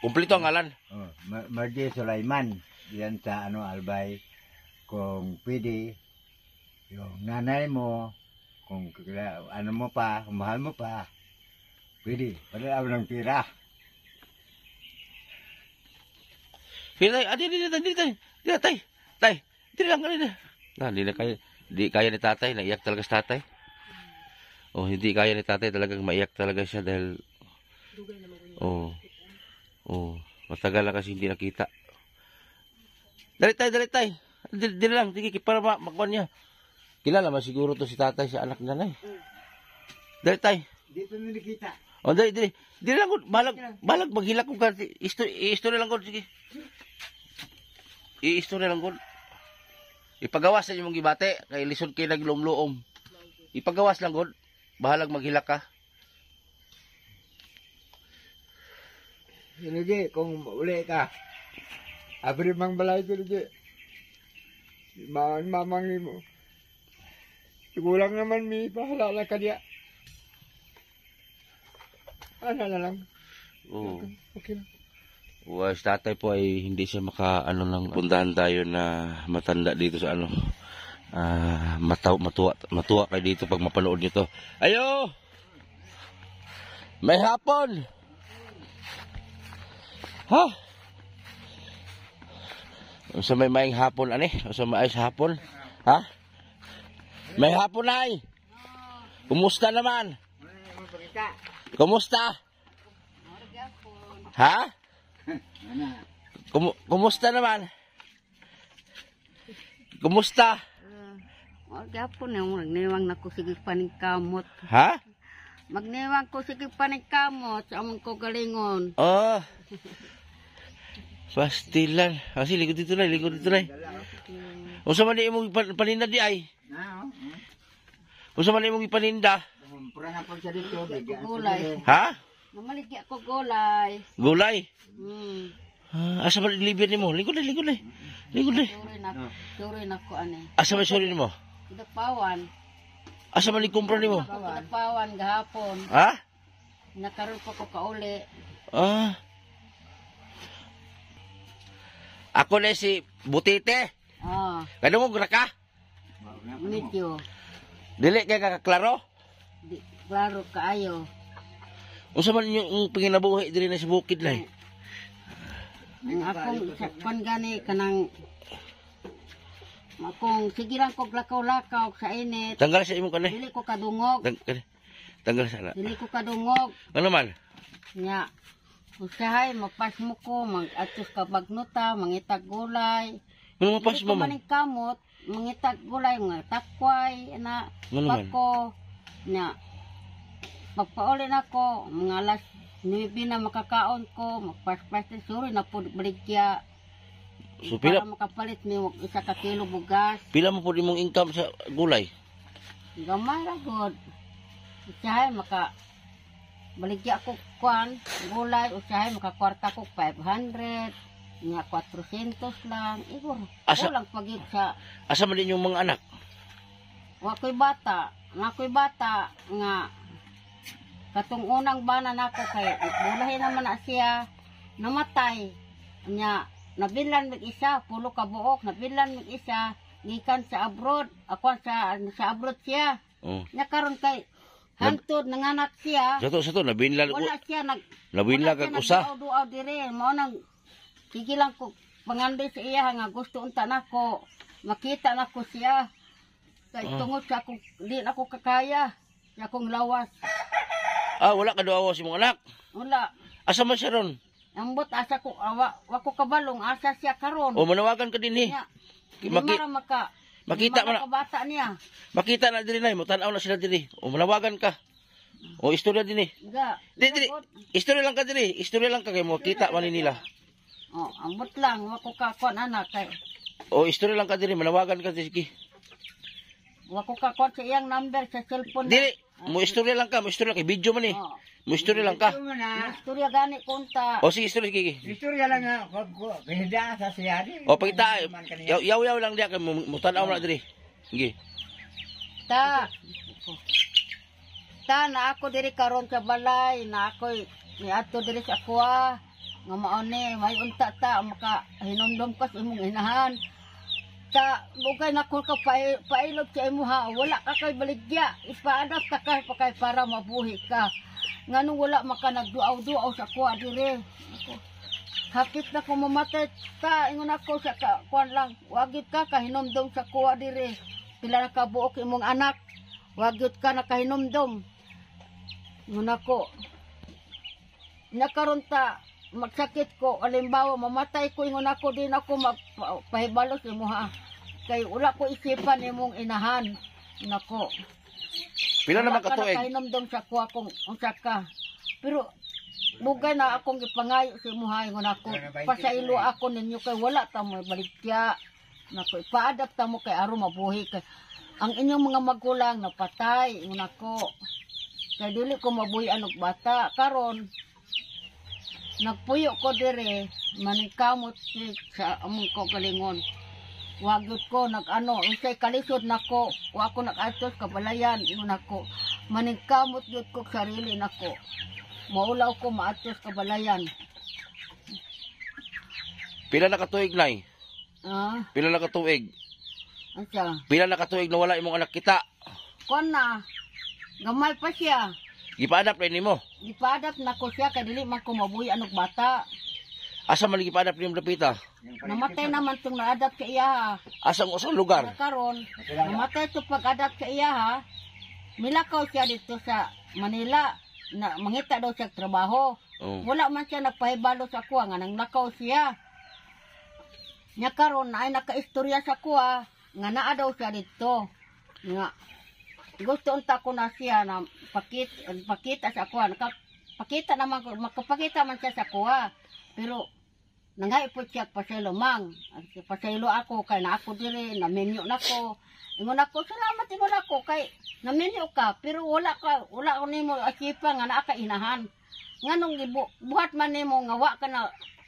Kumpleto ang ngalan. Oh, Mardi Sulaiman. Yan sa Albay. Kung pwede, yung nanay mo, kung ano mo pa, kung mahal mo pa, pwede. Padala mo ng pira. Pira, tay. Dili lang kanina. Hindi kaya ni tatay, naiyak talaga si tatay. Oh, hindi kaya ni tatay, talagang maiyak talaga siya dahil matagal na kasi hindi nakita. Dali tay. Dili lang, sige para makuha niya. Kilala man siguro to si tatay, si anak nanay. Dali tay. Dito na nakita. Oh, dali. Dili lang ko, balag maghilak ko ka. I-story lang ko, sige. I-story lang ko. Ipagawas sa inyong gibate, kay lisod kayo nagluom-luom. Ipagawas lang god, bahalag maghilak ka. Sige, kung uli ka, abri mang balay ko sige. Mamang mo. Sigulang naman may pahalala ka diya. Ano na lang. Oo. Okay lang. Si tatay po ay hindi siya lang puntahan tayo na matanda dito sa matuwa kayo dito pag mapanood nyo to. Ayo! May hapon! Ha? Sa may maing hapon, sa maayos hapon? Ha? May hapon ay! Kumusta naman? Kumusta? Ha? Kumusta naman? Kumusta? Gapon na magniwang na ko sige paningkamot. Ha? Magniwang ko sige paningkamot sa among ko galingon. Oh. Pastilan. Kasi likod dito na. Unsa man imong paninda di ay? Unsa man imong ipaninda? Gulay. Ha? Mamaligi ako gulay. Gulay? Asa man ilibyan nimo? Likod na. Suri na ko ani. Asa man suri nimo? Dapawan. Asa man ikumpra nimo? Dapawan gahapon. Ha? Nakaroon ko kauli. Ako na si Butite. Kadungog ra ka? Medyo. Dili kay kakaklaro? Klaro kaayo. Unsa man yung panginabuhi diri na sa bukid lay? Ang akong sakpan gani kanang akong sige lang kog lakaw-lakaw sa init. Tanggal sa imong kanay. Dili ko kadungog. Tanggal sa na. Dili ko kadungog. Ano man? Nya. Usahay mapas mo ko mag-atos ka bagnuta, mangitag gulay. Ano mapas mo man? Maning kamot, mangitag gulay, mga takway, na bako. Nya. Magpauli na ko, mga alas 9 na makakaon ko, magpas-pas na suri na po baligya. So, para makapalit ni isa ka kilo bugas. Pila mo po imong income sa gulay? Gamay ra god. Usahay maka baligya ko kwan, gulay, usahay makakwarta ko 500, nya 400 lang. Igor, kulang pagit sa... Asa man din yung mga anak? Wako'y bata nga katong unang bana nako kay bulahin naman na siya namatay nya nabilan mig isa pulo ka buok nabilan mig isa gikan sa abroad ako sa abroad siya nya karon kay hantod nanganak siya sato nabinlan wala siya nabinlan kag usa duaw dire mao nang sige lang ko pangandoy sa iya nga gusto unta nako makita nako siya kay tungod sa akong di ako kakaya sa akong lawas. Wala ka duawa si mong anak? Wala. Asa man siya ron? Ambot asa ko, wako kabalong, asa siya karon. Manawagan ka din makita man bata niya. Makita na diri nay, mutanaw na sila diri. Manawagan ka. Istorya din Dili. Istorya lang ka diri. Istorya lang ka kay mo kita man nila. Ambot lang, wako ka kon anak kay. Istorya lang ka diri, manawagan ka sige. Wako ka kon sa iyang number sa cellphone. Dili. Mo istorya lang ka, kay video man Mo istorya lang ka. Istorya gani kunta. Sige, istorya Istorya lang nga, hinda sa siya di. Pagita, yaw lang diya kay mutanaw na diri. Sige. Ta na ako diri karon sa balay, na ako ni ato diri sa kuha. nga mao ni may unta ta maka hinumdum ka sa imong inahan. Sa bugay na ko ka pailot sa imo ha, wala ka kay baligya, ipaadap ta ka pa kay para mabuhi ka. Nganong wala maka nagduaw-duaw sa kuha dire. Hakit na ko mamatay ka, ingon ako sa kuan lang, wagit ka kahinumdum sa kuha dire. Pila na kabuok imong anak, wagit ka nakahinumdum. Ingon ako, nakaroon ta, magsakit ko, alimbawa mamatay ko, ingon ako din ako magpahibalos imo ha. Kay wala ko isipan imong inahan. Nako. Pila naman ka tuig? Kainumdum sa kuha kung unsa ka. Pero bugay na akong gipangayo sa imo ha, ingon ako. Pasaylo ako ninyo kay wala ta mo baligya. Nako, ipaadap ta mo kay aron mabuhi kay ang inyong mga magulang napatay, ingon ako. Kay dili ko mabuhi anog bata karon. Nagpuyo ko dire, maningkamot sa among ko kalingon. Wagyud ko nag-ano, unsay kalisod nako, wa ko nag-atos kabalayan, ingon ako. Maningkamot gyud ko sarili nako. Maulaw ko maatos kabalayan. Pila na ka tuig, nay? Ah, Pila na ka tuig? asa? Pila na ka tuig na wala imong anak kita? Kon na, gamay pa siya. Gipaadap rin nimo. Ipadap na ko siya, kay dili man ko mabuhi anog bata. Asa man gipaadap nimo dapita? Namatay naman itong naadap sa iya ha. Asang lugar? Karon, namatay ito pag-adap sa iya ha. Milakaw siya dito sa Manila. Na, mangita daw siya trabaho. Oh. Wala man siya nagpahibalo sa kuha nga nang lakaw siya. Nya karon ay nakaistorya sa kuha nga naa daw siya dito. Nga gusto unta ko na siya na pakita sa kuha. Pakita naman ko, makapakita man siya sa kuha. Pero nangay po siya pasaylo mang. Pasaylo ako kay na ako dire, naminyo na ko. Ingon ako, salamat ingon ako kay naminyo ka, pero wala ko nimo asipa nga naa ka inahan. Nganong buhat man nimo nga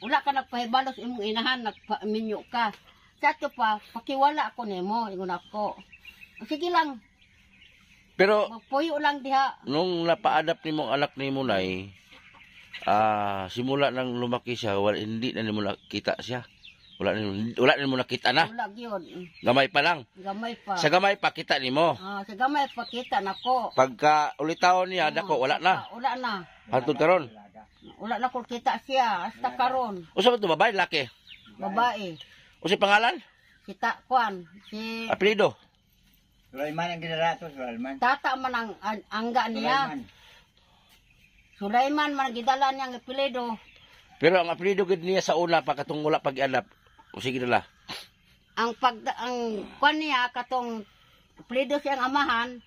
wala ka nagpahibalo sa imong inahan, nagpaminyo ka. Sa ato pa, pakiwala ako nimo, ingon ako. Sige lang, Pero magpuyo lang diha. nung napaadap nimo ang anak nimo nay, simula nang lumaki siya, hindi na nimo nakita siya. Wala nimo nakita na. Wala gyud. Gamay pa lang. Gamay pa. Sa gamay pa kita nimo. Sa gamay pakita nako. Pagka ulitaon niya dako wala na. Wala na. Hantod karon. Wala na ko kita siya hasta karon. Usa man to babae laki? Babae. Usa pangalan? Kita kwan si Apelyido? Sulaiman ang ginala to, Sulaiman. tata man ang angga niya. Sulaiman man gidala niya ang apelyido. Pero ang apelyido gid niya sa una pa katong wala pag-iadap. O sige nila. Ang kwan niya katong apelyido siyang amahan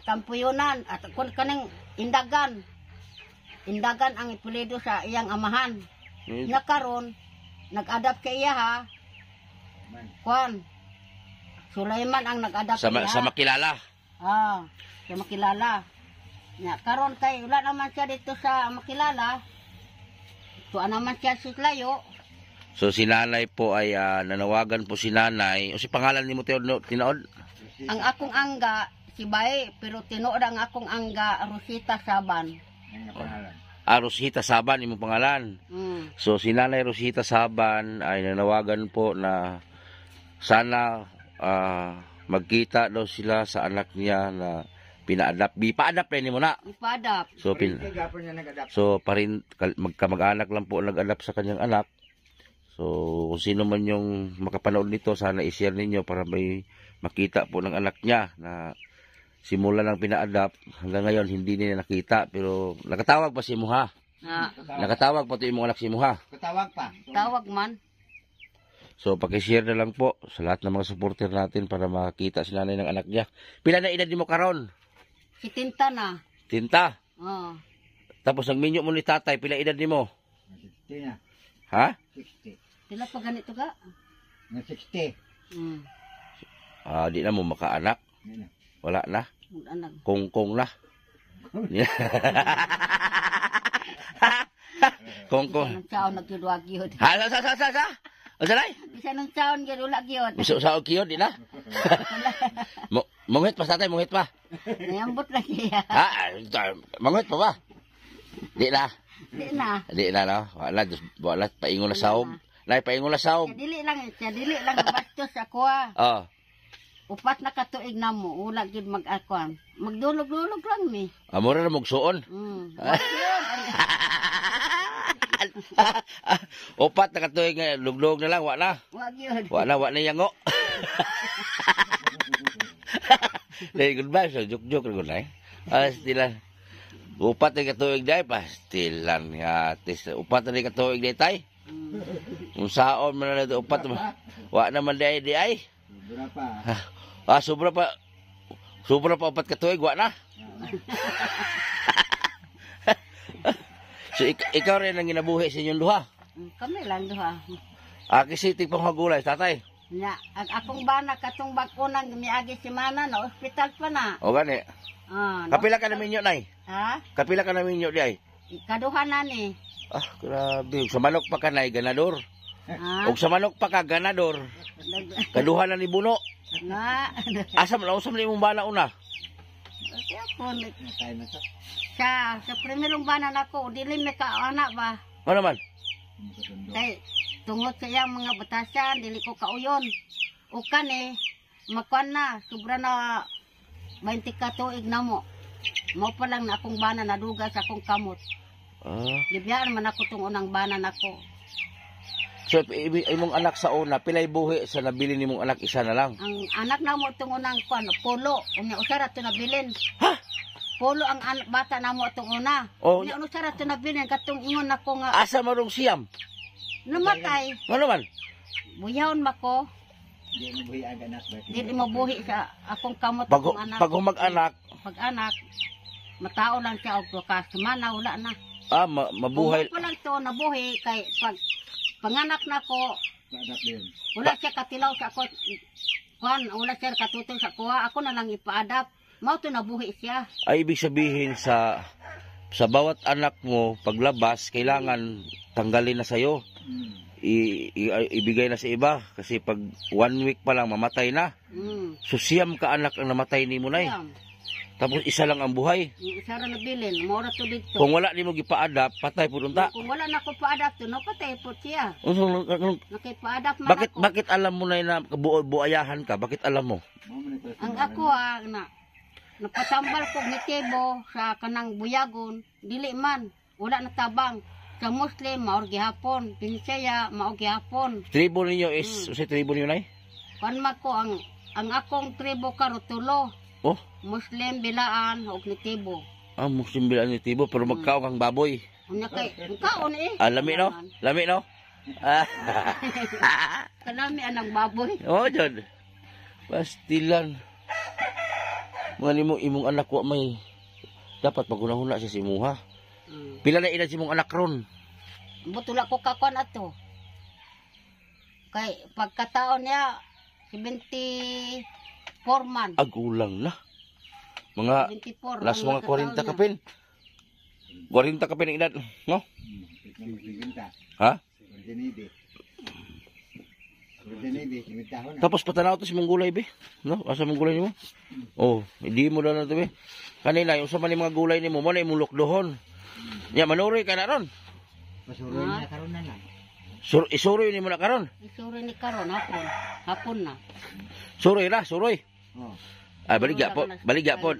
Tampuyunan at kun kanang Indagan. Indagan ang apelyido sa iyang amahan. Nya karon nag-adapt kay iya ha. Kwan. Sulaiman ang nag-adapt Sa niya. makilala. Sa makilala. Nya karon kay wala naman siya dito sa makilala. Tuwa naman siya sa layo. So si nanay po ay nanawagan po si nanay. O si pangalan ni mo tinood? Ang akong angga si Bay, pero tinuod ang akong angga Rosita Saban. Rosita Saban, imong pangalan. Mm. So si nanay Rosita Saban ay nanawagan po na sana magkita daw sila sa anak niya na pina-adapt. Pa-adapt rin mo na. Ipadap. So magkamag-anak lang po nag-adapt sa kanyang anak. So kung sino man yung makapanood nito, sana i-share ninyo para may makita po ng anak niya na simula ng pina-adapt hanggang ngayon hindi niya nakita, pero nakatawag pa si Muha. Nakatawag pa ito yung mga anak si Muha. Katawag pa. Tawag man. So paki-share na lang po sa lahat ng mga supporter natin para makita si nanay ng anak niya. Pila na edad mo karon? Si Tinta na. Tinta. Oh. Tapos ang minyo mo ni tatay, pila edad mo? 60 na. Ha? 60. Sila pa ganito ka? Na 60. Mm. Di na mo makaanak. Yan na. Wala na. Anak. Kongkong na. Kongkong. Nang saon nagkidwag yun. Ha? Sa? O salay? Bisa nang saon gidula yun. Sa kiyo, di na? Mungit pa sa tatay, mungit pa. Nayambot na siya. Mungit pa ba? Di na. Di na. Di na no. Wala paingon na saog. Nay paingon na saog. Siya dili lang bastos ako ah. Oh. Upat na katuig na mo, wala gid mag-akuan. Magdulog-dulog lang mi. Amora na magsuon. Upat na katuig nga luglog na lang wa na. Wag yun. Wa na yango. Dai goodbye so juk-juk ra gunay. Pastilan. Upat na katuig dai pastilan nga tis upat na katuig dai tay. Unsaon man na upat wa naman dai di ay. Berapa? Sobra pa upat katuig wa na. So ikaw rin ang ginabuhi sa inyong duha. Kami lang duha. Kisitig pang magulay, tatay. Nya, akong bana katong bakunang miagi si mana na ospital pa na. O gani. Ah, Kapila ka namin yun, nay? ha? Kapila ka namin yun, di ay? Kaduha na ni. Grabe. Sa manok pa ka, nay, ganador. Ha? O sa manok pa ka, ganador. Kaduha na ni Buno. Na. Asam na imong bana una. Kaya po, Tayo na to. sa primerong bana nako, dili may ka-anak ba? Ano naman? Kay tungod sa iyang mga batasan, dili ko kauyon. O kani, makuan na, sobra na 20 katuig na mo. Mo pa lang na akong bana naduga sa akong kamot. Libyan man ako tong unang bana nako. So, imong anak sa una, pilay buhi sa nabili nimong anak isa na lang. Ang anak na mo tong unang kuan, polo. Unya usara to nabilin. Ha? Polo ang bata na mo tong una. Oh, Unya usara to nabilin katong ingon ako nga Asa marong siyam? namatay. Ano naman? Buyahon mako. Di mo buhi ang anak ba? Dili mo buhi sa akong kamot Pag akong anak. humag-anak, Pag anak, matao lang siya og ka semana wala na. mabuhay. Kung pa lang to nabuhi kay pag panganak na ko, Anak din. wala siya katilaw sa ako. Kuan, wala siya katutong sa kuha. Ako na lang ipa-adapt. Mao to nabuhi siya. Ay ibig sabihin sa bawat anak mo paglabas kailangan tanggalin na sa'yo. Ibigay na sa iba kasi pag 1 week pa lang mamatay na. So siyam ka anak ang namatay ni mo nay. Ayan. Tapos isa lang ang buhay. Yung isa ra nabilin, mora to dito. Kung wala nimo gipa-adapt, patay pud unta. Kung wala na ko pa-adapt to, napatay po siya. Bakit Nakipa-adapt man ako. bakit alam mo na buayahan ka? Bakit alam mo? Ang ako na napatambal ko nitibo sa kanang buyagon, dili man, wala na tabang. Sa Muslim, maor gihapon. Pinisaya, maor gihapon. Tribo ninyo is sa tribo niyo nay? Kanma ko, ang akong tribo karo tulo. Oh, Muslim, bilaan, o nitibo. Muslim bilang ni Tibo pero magkaon kang baboy. Unya kay, kaon eh. Lami no? Lami no? Kanami anang baboy. Oh, jud. Pastilan. Mga nimo imong anak wa may dapat magunahuna siya si imuha. Pila na edad si imong anak ron? Butula ko kakuan ato. Kay pagkataon niya 74 man. Agulang na. Mga 74. last ang mga nakataon 40 niya. kapin. 40 kapin ang edad, no? Ha? Tapos patanaw to si mong gulay be. No? Asa mong gulay nimo? Oh, hindi mo na to be. Kanina yung sa man mga gulay nimo mo na imulok dohon. Ya manuroy ka na ron. Pasuroy na karon na lang. Isuroy nimo na karon. Isuri ni karon hapon. Hapon na. Suroy na, suroy. Oh. Baligya po. Baligya po.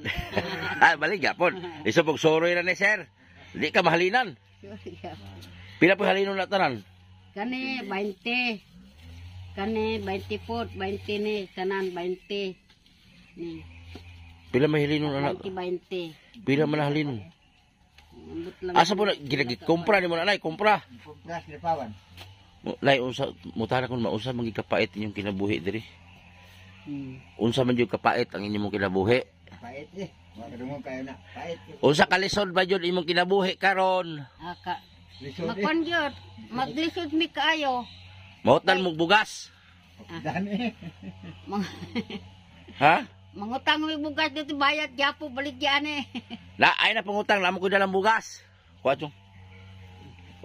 Baligya po. Isa pag suroy na ni sir. Hindi ka mahalinan. Pila po halinon na tanan? Kani 20. Kani 20 pot, 20 ni kanan 20. Ni Pila mahilinon na 20. Pila man halinon? Ambot lang. Asa po na ginagikumpra ni mo na nay, kumpra. Pupras ni pawan. Nay unsa mutana kun maunsa magikapait inyong kinabuhi diri? Hmm. Unsa man jud kapait ang inyong kinabuhi? Pait eh. Wa kadungog kayo na. Pait. Unsa kalisod ba jud imong kinabuhi karon? Aka. Lisod eh. Makon gyud. Maglisod mi kaayo. Mautdan mo bugas. Dani. Ha? Mangutang mi bugas dito bayad gyapo baligyan eh. Ay na pangutang namo ko dalang bugas. Kuatong.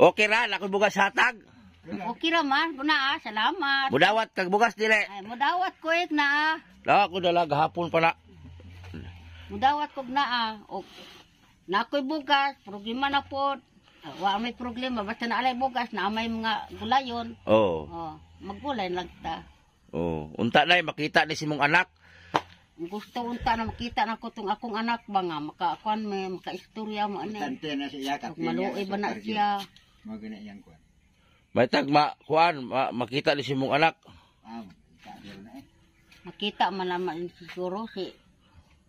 Okay ra, nakoy bugas hatag. Okay ra man, kuna salamat. Mudawat kag bugas dili. Ay, mudawat ko ik na. La ko dala gahapon pa na. Mudawat ko na. O nakoy bugas, problema na po. Wa may problema basta naalay bugas na may mga gulayon. Oh. Oh, maggulay lang ta. Oh, unta nay makita ni si mong anak. Gusto unta na makita na ko tong akong anak ba nga makakuan may makaistorya mo ani. Tante na siya Pag maluoy ba na siya. Mga ganyan kuan. May tag makita ni si mong anak. Kita na eh. Makita man naman siguro si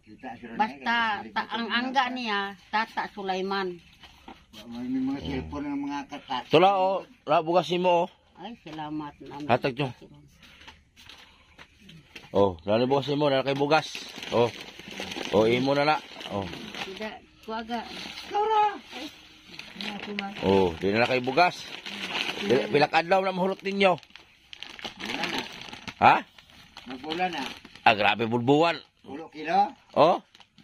Kita sila basta ang angga niya Tata Sulaiman. May mga cellphone ng mga katat. Tula oh, bugas mo oh. Ay salamat naman. Hatag nyo. Oh, nani bugas mo na kay bugas. Oh. Oh, imo na na. Oh. Tidak kuaga. Oh, di na kay bugas. Pilak adlaw na mahulot ninyo. Wala na. Ha? Magpula na. Ah, grabe bulbuwan. 10 kilo. Oh,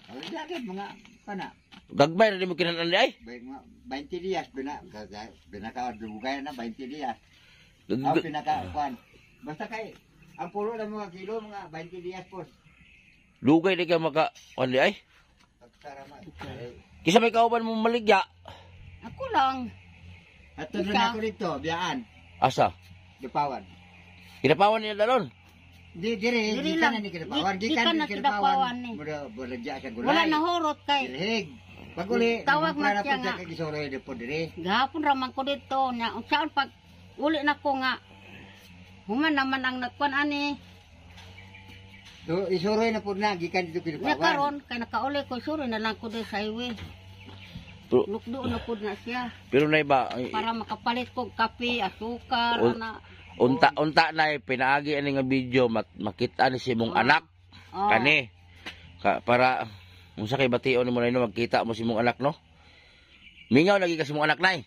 Ang lagi mga pana. gagbay na di mo kinanan ay. Baik mga 20 dias binaka na 20 dias. Pinaka kuan. Basta kay ang pulo ng mga kilo mga 20 dias po. Lugay di ka maka kundi ay. Pagsaraman. Kisa may kauban mo maligya. Ako lang. At na ako dito, biyaan, Asa? Kipawan. Kinapawan niya dalon. Diri Di lang. na ni Kipawan, Gikan na Kipawan ni. Mura bulagya sa gulay. Wala na horot kay. Dirhig. Pag uli, Tawag na siya nga. kay Gisoroy po diri. Gahapon raman ko dito nya unsaon pag uli na ko nga. Human naman ang nagkuan ani. So Isoroy na po na gikan dito Nya Kipawan. karon kay nakauli ko suri na lang ko diri sa highway. Pero, Lukdo na pud na siya pero na iba, para makapalit ko kape, asukar, Un- ana. unta na pinaagi ani nga video makita ni si mong anak Oh. kani. Para unsa kay bation ni mo na magkita mo si mong anak no. Mingaw lagi ka si mong anak nay.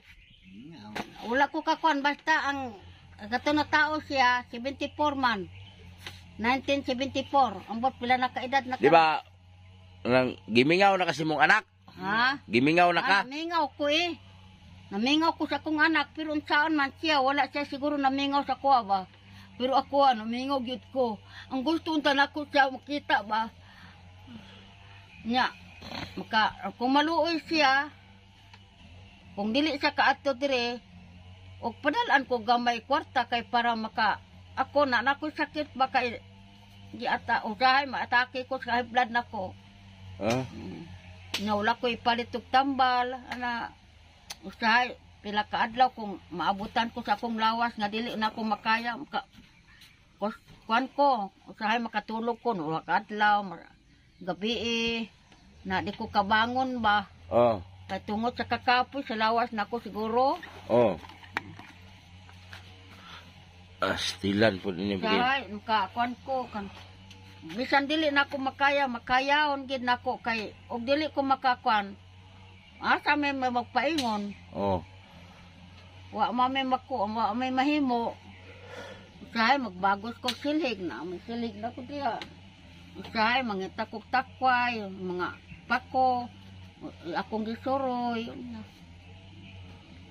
Wala ko kakuan basta ang gato na tao siya 74 man. 1974. Ambot pila na kaedad na ka. Di ba? Nang gimingaw na kasi mong anak. Ha? Gimingaw na ka. Namingaw ko eh. Namingaw ko sa kong anak, pero unsaan man siya, wala siya siguro namingaw sa kuha ba. Pero ako, namingaw gyud ko. Ang gusto unta nako siya makita ba. Nya, kung maluoy siya, kung dili siya kaato dire, og padalan ko gamay kwarta kay para ako na nako sakit ba kay di ata usahay maatake ko sa high blood nako. Ah, Nya wala ko ipalit og tambal ana usahay pila ka adlaw kung maabutan ko sa akong lawas nga dili na ko makaya kuan ko usahay makatulog ko no ka adlaw gabi na di ko kabangon ba oh, kay tungod sa kakapoy sa lawas nako siguro oh. Stilan po ninyo bigay. usahay kuan ko kan bisan dili na ko makayaon gid nako kay og dili ko makakuan asa may magpaingon. Oh. Wa may mahimo. Usahay magbagos ko silhig na. May silhig na ko diya. Usahay mangita kog takway, mga pako, akong gisuroy.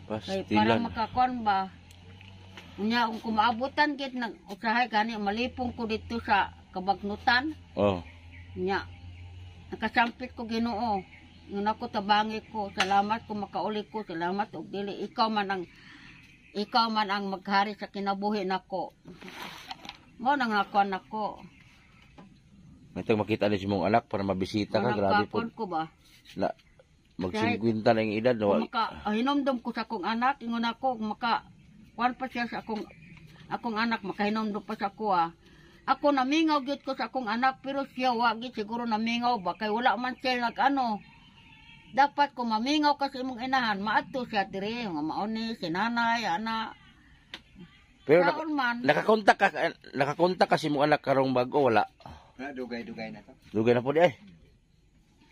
Kay para Pastilan. makakuan ba. Unya kung kumaabutan gid nag usahay gani malipong ko dito sa kabagnutan. Oh. Nya nakasampit ko Ginoo. Ngun ako tabangi ko, salamat kung makauli ko, salamat og dili ikaw man ang maghari sa kinabuhi nako. Mo nang nakuan nako. May tag makita ni si mong anak para mabisita ka, grabe po. ko ba? Na mag-50 na yung edad no. Hinomdom ko sa akong anak, ingon ako kuan pa siya sa akong anak makahinomdom pa sa ako. Ako namingaw gyud ko sa akong anak pero siya wa gyud siguro namingaw ba kay wala man siya nag-ano. Dapat kung mamingaw ka sa imong inahan, maadto siya diri, nga mauni, si nanay, ana. Pero Kaon man. nakakontak ka si mong anak karong bago wala. Wala dugay-dugay na to. Dugay na po di ay.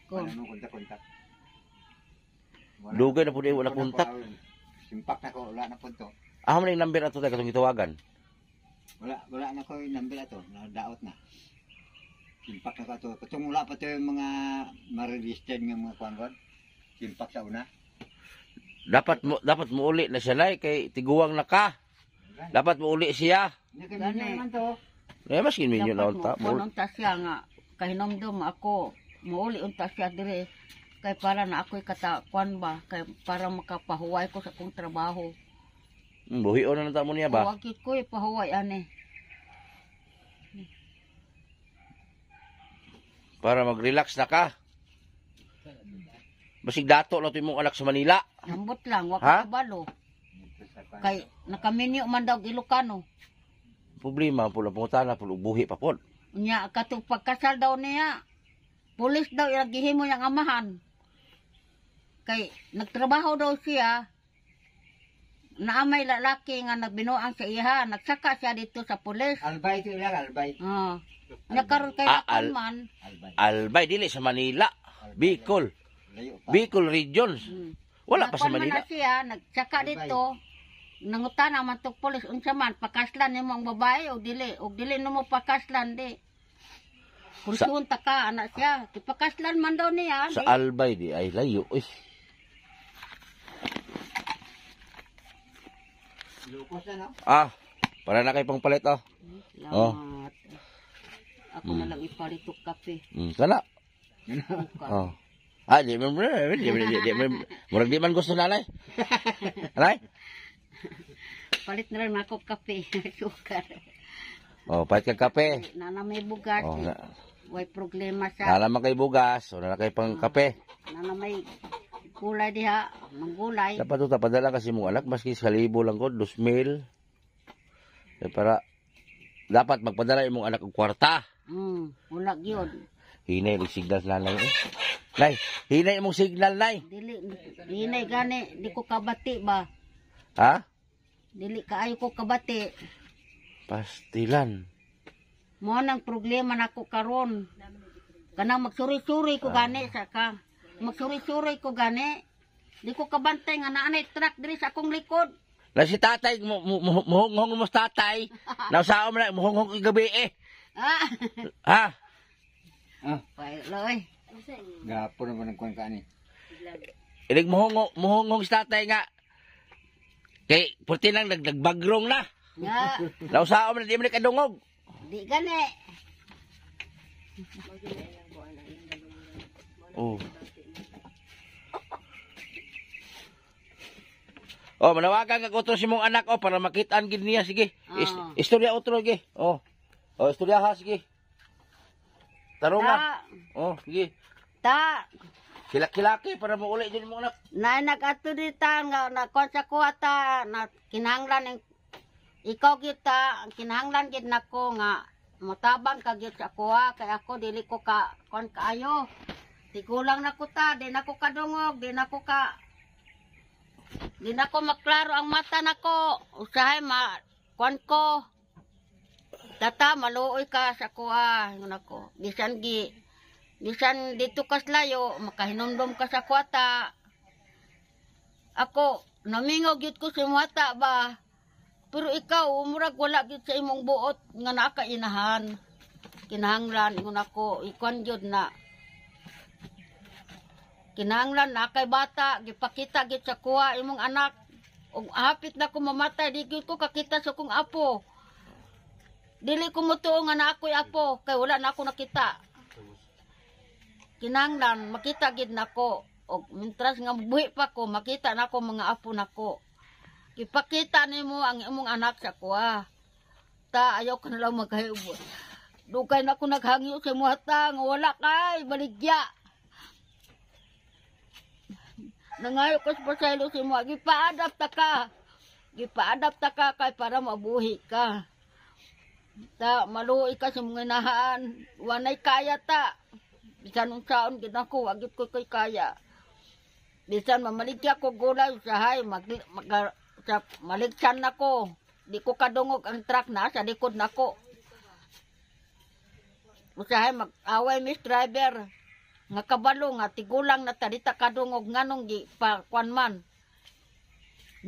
Kung, Wala nang kontak-kontak. Dugay na po di wala kontak. Simpak na ko, wala na po to. Ah, man yung number ato tayo katong itawagan. Wala na ko yung number ato, nadaot na. Simpak na ko to. Patong wala pa to yung mga ma-registered ng mga kuanggon. Simpak sa una. Dapat mo uli na siya nay kay tiguwang na ka. Dapat mo uli siya. Gani naman to. Eh mas minyo na dapat unta mo, mo. unta siya nga, kahinomdom ako, muuli unta siya diri. Kay para na ako'y katakwan ba, kay para makapahuway ko sa akong trabaho. Buhion na nata mo niya ba? Huwag ko pahuway ani. Para mag-relax na ka. Basig dato na ito mong anak sa Manila. Nambot lang, wag Ha? ka kabalo. Kay nakaminyo man daw Ilocano. Problema, pulang pangutana, pulang buhi pa po. Nya katong pagkasal daw niya. Pulis daw ilagihimo yang amahan. Kay nagtrabaho daw siya. Naamay lalaki nga nagbinuang sa iya, nagsaka siya dito sa pulis. Albay ito lang, albay. Nakaroon kay man. Albay. Albay, dili sa Manila. Bicol. Layo pa. Bicol regions. Wala pa sa Nakuan man Manila. na siya, nagsaka dito. Nangutan naman tong pulis unsa man pakaslan nimo ang babae o dili nimo pakaslan di. Kung sunta ka anak siya, pakaslan man daw niya. Sa Albay di ay layo. Uy. Lukos na, no? Para na kay pangpalit oh. Salamat. Ako na lang ipalit og kape. Sana. Buka. Di murag di man gusto nanay. Anay? Palit na lang ako kape. Sukar. Palit kag kape. Nana may bugas. Way problema sa. Nalaman kay bugas, o na kay pang kape. Nana may gulay diha, manggulay. Dapat ito padala kasi mong anak, maski sa libo lang ko, 2,000. Para, dapat magpadala yung mong anak ng kwarta. Wala gyud. Hinay, yung signal na lang eh. Nay, hinay mong signal, nay. Dili gani, di ko kabati ba? Ha? Dili kaayo ko kabati. Pastilan. Mo nang problema nako karon. Kanang magsuri-suri ko gani sa ka. Magsuri-suri ko gani. Di ko kabantay nga naanay truck diri sa akong likod. Na si tatay, muhong mo sa tatay. Nausaon mo na, muhong gabi eh. Ha? Loy. Gapo naman ang kuwan ka ni. Ilig muhong sa tatay nga. Kay, puti lang, nagbagrong na. Nga, Nausaon mo na, di mo na kadungog. di gani. Manawagan ka otro si mong anak para makitaan gid niya sige. Istorya otro ge. Istorya ha sige. Tarunga. Sige. Ta, Kilaki para mo uli din mong anak. na nag-ato dita nga na sa kuwata na kinahanglan ng ikaw kita kinahanglan gid nako nga motabang ka gyud sa kuha kay ako dili ko ka kon kaayo. Tigulang nako ta, di nako kadungog, di nako maklaro ang mata nako. Usahay kon ko. Tata maluoy ka sa kuha nako. Bisan dito kas layo makahinumdum ka sa kuwata. Ako namingog gyud ko sa mata ba. Pero ikaw, umurag wala gyud sa imong buot nga nakainahan. Kinahanglan ingon ako, ikon gyud na. Kinahanglan na kay bata, gipakita gyud sa kuha imong anak. Ug hapit na ko mamatay, di gyud ko kakita sa kong apo. Dili ko mutuo nga na ako'y apo, kay wala na ako nakita. Kinahanglan, makita gyud nako. Og mintras nga buhi pa ko, makita na ko mga apo nako. Ipakita nimo ang imong anak sa kuha. Ta, ayaw ka na lang magkahibot. Dugay na ako naghangyo sa muhata, nga wala kay, baligya. Nangayo ko sa pasaylo sa mga, gipa-adapt ta ka kay para mabuhi ka. Ta, maluhi ka sa mga inahaan. Wanay kaya ta. Bisan nung saon, ginako, wagit ko kay kaya. Bisan mamaligya ko gulay, usahay, maligsan nako. Di ko kadungog ang truck na sa likod nako. Usahay mag-away Miss Driver. Nga kabalo nga tigulang na talita kadungog nganong gi pa kwan man.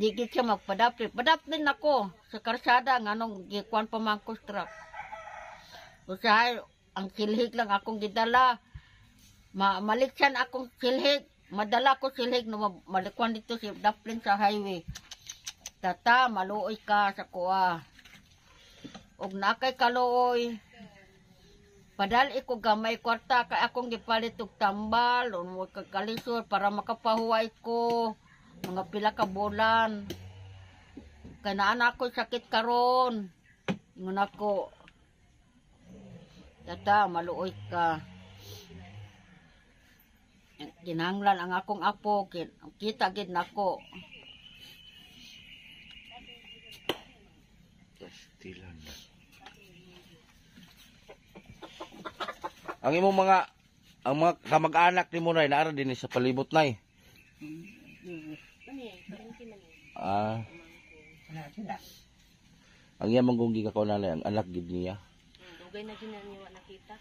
Di gid siya magpadapli. Padapli nako sa karsada nganong gi kwan pa man ko truck. Usahay ang silhig lang akong gidala. Maligsan akong silhig. Madala ko silhig no malikwan dito si daplin sa highway. Tata, maluoy ka sa kuha. Og nakay kaluoy, Padali ko gamay kwarta kay akong gipalit og tambal o mo kagkalisod para makapahuway ko mga pila ka bulan. Kay naa ako sakit karon. Ingon ako, tata, maluoy ka. Ginanglan ang akong apo, kita gid nako. Pastilan na. Ang imong ang mga kamag-anak ni mo na naara din sa palibot na Ah. Ang iyang manggungi ka nanay, ang anak gid niya. Dugay na ginaniwa nakita.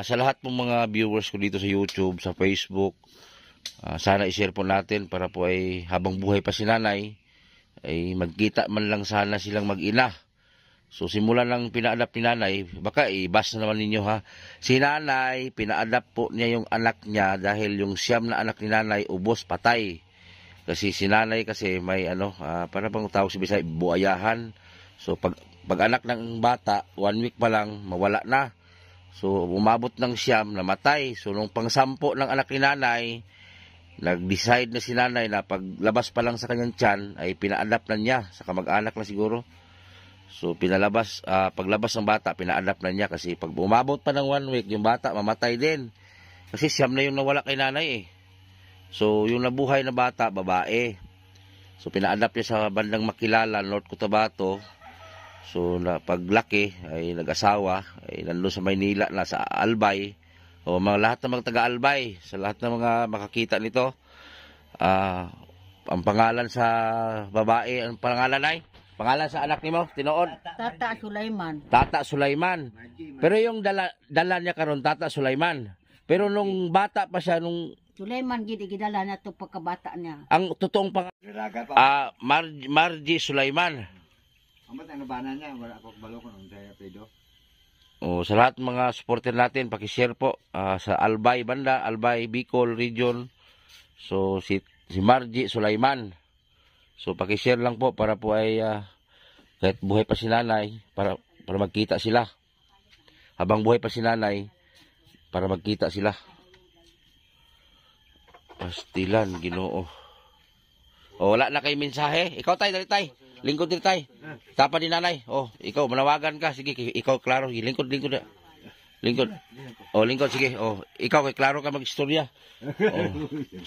Sa lahat ng mga viewers ko dito sa YouTube, sa Facebook, sana i-share po natin para po ay habang buhay pa si nanay, ay magkita man lang sana silang mag-ina. So simulan ng pina-adapt ni nanay, baka i-bas na naman ninyo ha. Si nanay, pina-adapt po niya yung anak niya dahil yung siyam na anak ni nanay, ubos, patay. Kasi si nanay kasi may para bang tawag si Bisay, buayahan. So pag anak ng bata, 1 week pa lang, mawala na. So umabot ng siyam, namatay. So nung pang-sampo ng anak ni nanay, nag-decide na si nanay na paglabas pa lang sa kanyang tiyan, ay pina-adapt na niya sa kamag-anak na siguro. So paglabas ng bata, pina-adapt na niya kasi pag umabot pa ng 1 week, yung bata mamatay din. Kasi siyam na yung nawala kay nanay So yung nabuhay na bata, babae. So pina-adapt niya sa bandang Makilala, North Cotabato. So paglaki ay nag-asawa, ay nandun sa Maynila na sa Albay. O lahat ng mga taga-Albay, sa lahat ng mga makakita nito, ang pangalan sa babae, ang pangalan ay? Pangalan sa anak ni mo, tinuod? Tata Sulaiman. Tata Sulaiman. Pero yung dala niya karon Tata Sulaiman. Pero nung bata pa siya, nung Sulaiman gid gidala na to pagkabata niya. ang totoong Dalaga pa. Margie Sulaiman. Amat ang nabana niya, wala ako kabalo ko nung saya pedo. Sa lahat ng mga supporter natin, paki-share po sa Albay banda, Albay Bicol region. So si Margie Sulaiman. So paki-share lang po para po ay kahit buhay pa si nanay para magkita sila. Habang buhay pa si nanay para magkita sila. Pastilan, Ginoo. Wala na kay mensahe. Ikaw tay, dali tay. Lingkod dili tay. Tapa ni nanay. Ikaw manawagan ka. Sige, ikaw klaro. Lingkod. Lingkod. Lingkod sige. Ikaw kay klaro ka mag-istorya.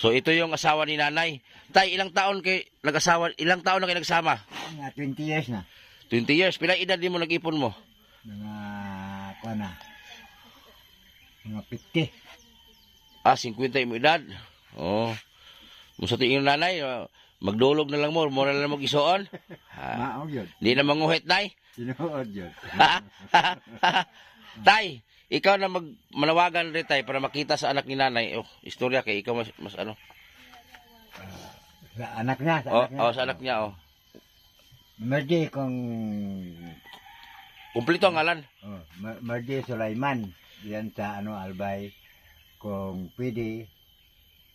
So ito yung asawa ni nanay. Tay, ilang taon na kayo nagsama? 20 years na. 20 years. Pila edad din mo nag-ipon mo? Mga 50. 50 yung edad. Sa tingin ng nanay, magdulog na lang mo na lang mag-isuon. Maog yun. Di na manguhit, nay. Sinuod yun. Tay, ikaw na manawagan rin tay para makita sa anak ni nanay. Istorya kay ikaw mas ano. Sa anak niya. Sa anak niya. Margie kung... Kumplito ang ngalan. Margie Sulaiman. Yan sa Albay. Kung pwede,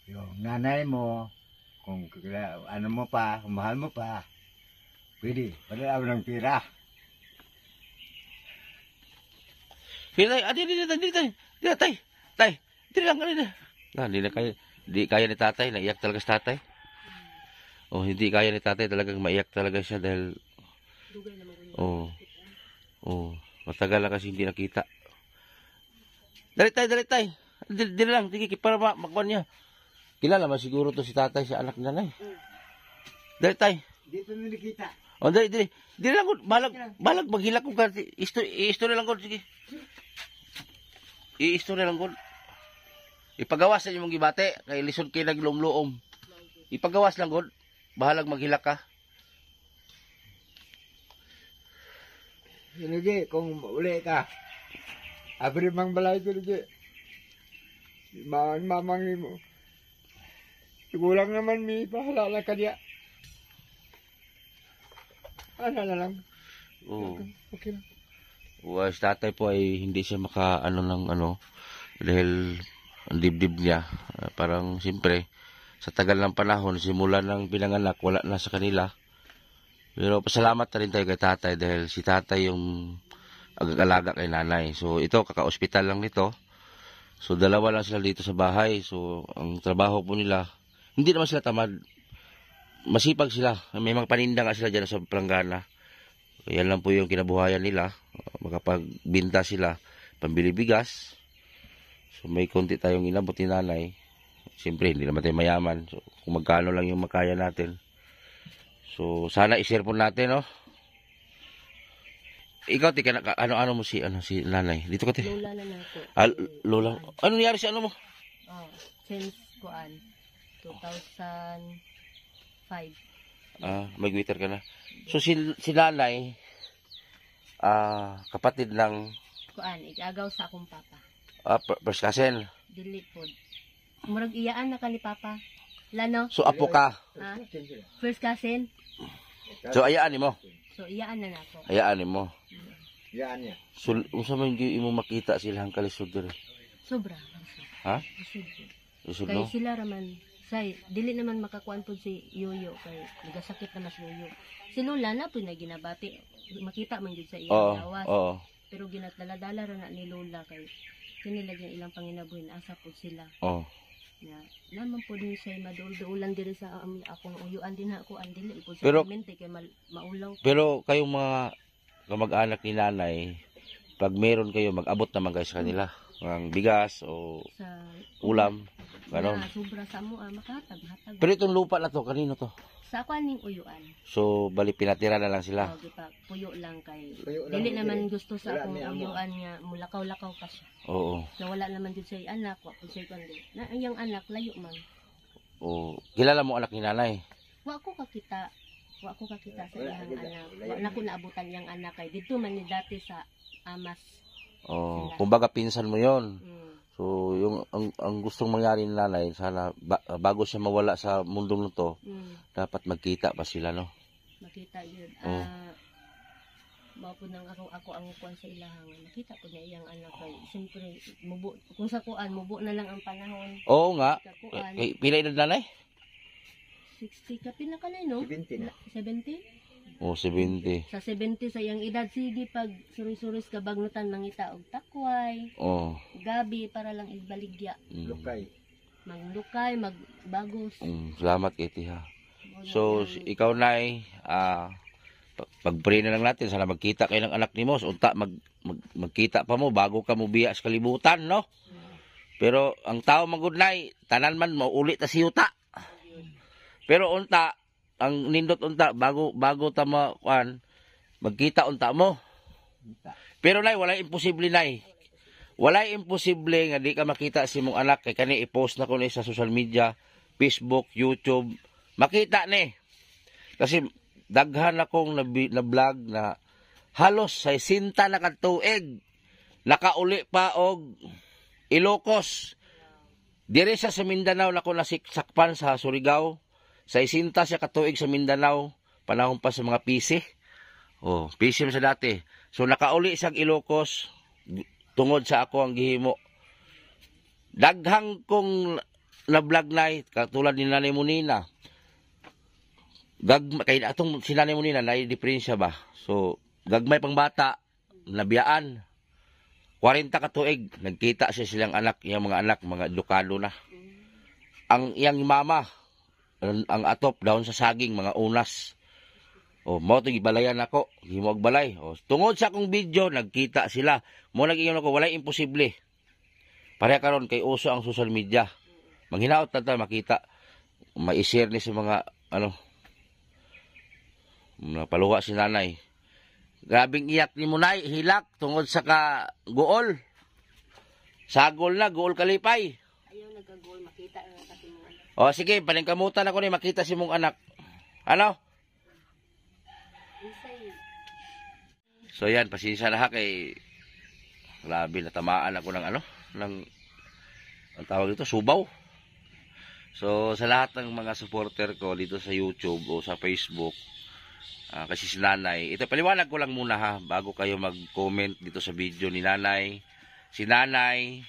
yung nanay mo, kung mo pa, kung mahal mo pa, pwede. Padala mo ng pira. Tay, tay. Dili lang kanina. Di kaya ni tatay, naiyak talaga si tatay. Hindi kaya ni tatay, talagang maiyak talaga siya dahil Dugay naman ko matagal na kasi hindi nakita. Dali tay. Dili lang, sige para makwan niya. Kilala man siguro to si tatay sa anak nanay. Dali tay. Dito na nakita. Dali. Dili lang ko, balag maghilak ko ka. I-story lang ko, sige. I-story lang ko. Ipagawas sa inyong gibate, kay lisod kayo naglumluom. Ipagawas lang ko, bahalag maghilak ka. Sige, kung uli ka, abri mang balay ko sige. Mamang mo. Sigulang naman may pahalala ka diya. Ano na lang. Okay lang. Si tatay po ay hindi siya dahil ang dibdib niya. Parang siyempre, sa tagal ng panahon, simula ng pinanganak, wala na sa kanila. Pero pasalamat na rin tayo kay tatay dahil si tatay yung pag-alaga kay nanay. So ito, kaka-ospital lang nito. So dalawa lang sila dito sa bahay. So ang trabaho po nila, hindi naman sila tamad. Masipag sila. May mga paninda nga sila dyan sa planggana. Yan lang po yung kinabuhayan nila. Makapagbinta sila, pambili bigas. So may konti tayong inabot ni nanay. Siyempre, hindi naman tayo mayaman. So kung magkano lang yung makaya natin. So sana i-share po natin, no? Ikaw, tika, ano mo si nanay? Dito ka, Lola na nako. Lola. Ano nangyari sa ano mo? Oh, since kuan 2005. Mag-waiter ka na. So si nanay, kapatid ng Kuan, igagaw sa akong papa. first cousin. Dili pod. Murag iyaan na ka ni papa. Lano? So apo ka. Ha? First cousin. So ayaan mo. So iyaan na nako. Ayaan mo. Yan niya. So unsa man gyud imo makita silang kalisod diri? Sobra. Ha? Isod. Isod Kay no? sila raman say dili naman makakuan pod si Yoyo kay nagasakit na mas Yoyo. Si Lola na po na ginabati. Makita man gyud sa iyang Oo. lawas. Oo. Pero ginatdala-dala ra na ni Lola kay kinilagyan ilang panginabuhin asa po sila. Oo. Na naman po din siya madul-dulan diri sa akong uyuan din ako ang dili po sa Pero- mente kay maulaw. Pero kayong mga kamag-anak ni nanay, pag meron kayo, mag-abot naman kayo sa kanila. Ng bigas o Sa ulam. Ganon. na sobra sa mo makatag-hatag. Pero itong lupa na to, kanino to? Sa ako aning uyuan. So, bali pinatira na lang sila. Oh, gipa puyo lang kay Puyo lang, dili dili. naman gusto sa Wala akong may amo. uyuan nga mulakaw-lakaw pa siya. Oo. Na wala naman jud siya anak, wa po siya kundi. Na iyang anak layo man. Oo. Kilala mo anak ni nanay? Wa ko kakita sa iyang anak. Wa na ko naabutan iyang anak kay dito man ni dati sa Amas. Oo. Sila. Kumbaga pinsan mo yon. Mm. So, yung ang gustong mangyari ni nanay, sana bago siya mawala sa mundong nito, dapat magkita pa sila, no? Makita yun. Oh. Mao po nang ako ang kuan sa ilahang. Nakita ko niya iyang anak kay siyempre mubo kung sa kuan mubo na lang ang panahon. Oo nga. Sa kuan Pila edad nanay? 60 ka pinakanay no? 70 na. 70? Oo, 70. Sa 70 sa iyang edad sige pag suri-suris ka bagnutan mangita og takway, Oo. gabi para lang ibaligya. Lukay. Maglukay, magbagos. Salamat kay Tiha. So, ikaw nay, pag-pray na lang natin, sana magkita kayo ng anak ni mo. So, unta, magkita pa mo bago ka mo biya sa kalibutan, no? Pero, ang tao magudnay, tanan man mo, ulit ta siyuta. Pero, unta, ang nindot unta, bago ta magkita unta mo. Pero, nay, walay imposible, nay. Walay imposible nga di ka makita si mong anak, kay kani i-post na ko ni sa social media, Facebook, YouTube, makita ni. Kasi, daghan akong na vlog na halos sa sinta na katuig nakauli pa og Ilocos dire sa Mindanao nako nasakpan sa Surigao sa isinta siya katuig sa Mindanao panahon pa sa mga PC PC sa dati so nakauli sa Ilocos tungod sa ako ang gihimo daghang kong na vlog na katulad ni Nanay Munina kay atong sinanay mo nila na diferensya ba so gagmay pang bata nabiyaan 40 ka tuig nagkita siya silang anak iyang mga anak mga edukado na ang iyang mama ang atop daon sa saging mga unas mao to gibalayan ako himog balay tungod sa akong video nagkita sila mo nag-ingon ako walay imposible pareha karon kay uso ang social media manghinaot ta makita ma-share ni sa mga napaluwa si nanay. Grabing iyak ni Munay, hilak, tungod sa guol. Sagol na, guol kalipay. Ayaw nagagol, makita na kasi mo anak. Sige, paningkamutan ako ni makita si mong anak. Ano? So yan, pasensya na ha kay grabe natamaan ako ng ng ang tawag dito, subaw. So sa lahat ng mga supporter ko dito sa YouTube o sa Facebook, kasi si nanay, ito paliwanag ko lang muna ha, bago kayo mag-comment dito sa video ni nanay. Si nanay,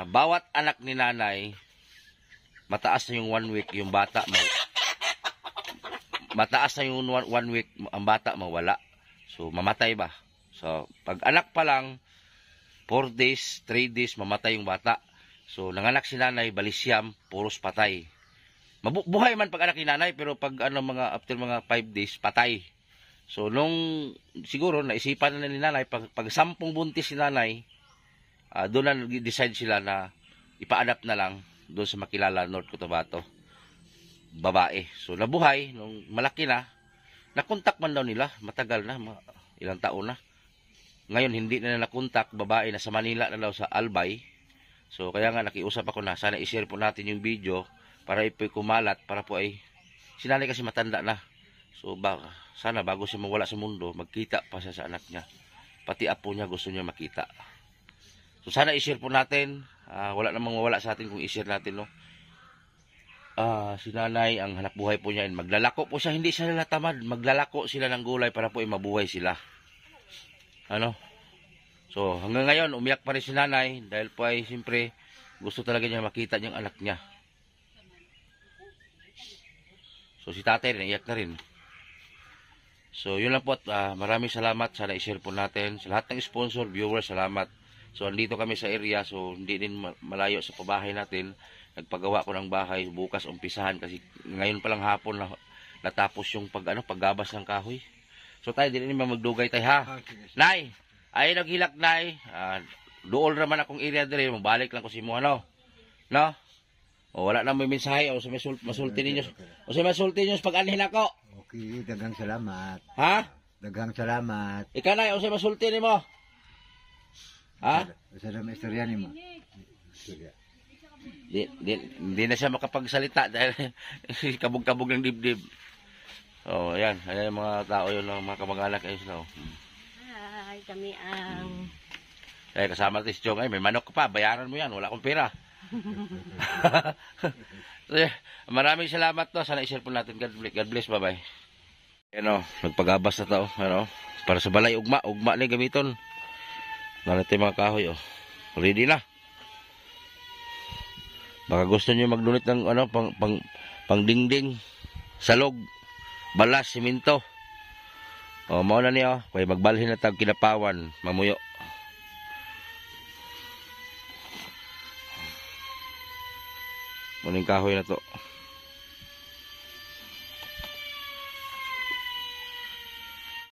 bawat anak ni nanay, mataas na yung 1 week, yung bata, mataas na yung 1 week, ang bata mawala. So, mamatay ba? So, pag anak pa lang, 4 days, 3 days, mamatay yung bata. So, nanganak si nanay, balisyam, puros patay. Buhay man pag anak ni nanay, pero pag after mga 5 days, patay. So, siguro, naisipan na ni nanay, pag 10 buntis si nanay, doon na decide sila na ipa-adapt na lang doon sa makilala North Cotabato. Babae. So, nabuhay, nung malaki na, nakontak man daw nila, matagal na, ilang taon na. Ngayon, hindi na nakontak, babae, nasa Manila na daw sa Albay. So, kaya nga, nakiusap ako na, sana i-share po natin yung video, para ipo'y kumalat, para po ay, si nanay kasi matanda na. So, sana bago siya mawala sa mundo, magkita pa siya sa anak niya. Pati apo niya gusto niya makita. So, sana i-share po natin, wala namang mawala sa atin kung i-share natin, no? Si nanay, ang hanap buhay po niya, maglalako po siya, hindi siya nalatamad, maglalako sila ng gulay para po ay mabuhay sila. So, hanggang ngayon, umiyak pa rin si nanay, dahil po ay, siyempre, gusto talaga niya makita niyang anak niya. So, si tatay rin, iyak na rin. So, yun lang po, maraming salamat, sana i-share po natin. Sa lahat ng sponsor, viewers, salamat. So, andito kami sa area, so, hindi din malayo sa pabahay natin. Nagpagawa ko ng bahay, bukas umpisahan kasi ngayon pa lang hapon na natapos yung paggabas ng kahoy. So tayo din naman magdugay tayo ha. Nay, ay naghilak nay. Dool naman akong area dire, mabalik lang ko si mo no. O wala na may mensahe o sa masulti ninyo. O sa masulti ninyo pag anhin ako. Okay, daghang salamat. Ha? Daghang salamat. Ikaw nay o sa masulti nimo. Ha? Sa dami istorya nimo. Istorya. Hindi na siya makapagsalita dahil kabog-kabog ng dibdib. Oh, ayan. Ayan yung mga tao yun, mga kamag-anak. Ayun sila. Hi, kami ang... Kasama natin si Chong. Ay, may manok ka pa. Bayaran mo yan. Wala akong pera. Maraming salamat to. Sana i-share po natin. God bless. Bye-bye. Ayan o. Nagpagabas na to. Para sa balay, ugma. Ugma na yung gamiton. Natin mga kahoy. Ready na. Baka gusto niyo magdunit ng pang dingding, salog, balas, simento. O mao na niyo, kay magbalhin na tag kinapawan, mamuyo. Muning kahoy na to.